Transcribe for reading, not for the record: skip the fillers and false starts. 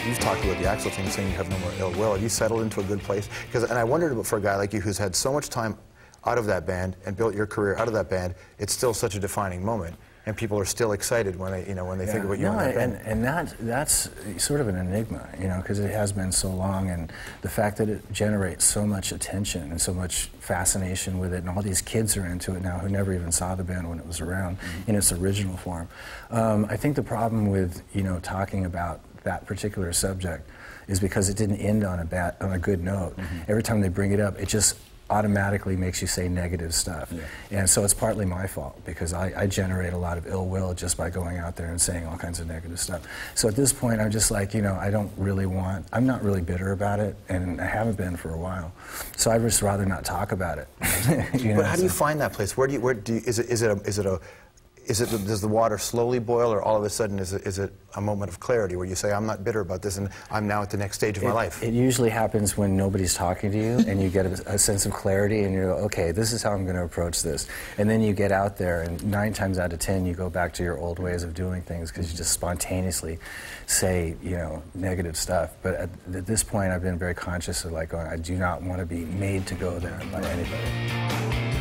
you've talked about the Axl thing, saying you have no more ill will. Have you settled into a good place? And I wondered about, for a guy like you who's had so much time out of that band and built your career out of that band, it's still such a defining moment. And people are still excited when they, when they think about you. And that's sort of an enigma, because it has been so long, and the fact that it generates so much attention and so much fascination with it, and all these kids are into it now who never even saw the band when it was around in its original form. I think the problem with talking about that particular subject is because it didn't end on a good note. Every time they bring it up, it just automatically makes you say negative stuff. And so it's partly my fault, because I generate a lot of ill will just by going out there and saying all kinds of negative stuff. So at this point, I'm just like, I don't really I'm not really bitter about it, and I haven't been for a while. So I'd just rather not talk about it. But how do you find that place? Does the water slowly boil, or all of a sudden is it a moment of clarity where you say, I'm not bitter about this and I'm now at the next stage of my life? It usually happens when nobody's talking to you and you get a sense of clarity and you go, okay, this is how I'm going to approach this. And then you get out there, and 9 times out of 10 you go back to your old ways of doing things because you just spontaneously say, negative stuff. But at this point I've been very conscious of going, I do not want to be made to go there by anybody.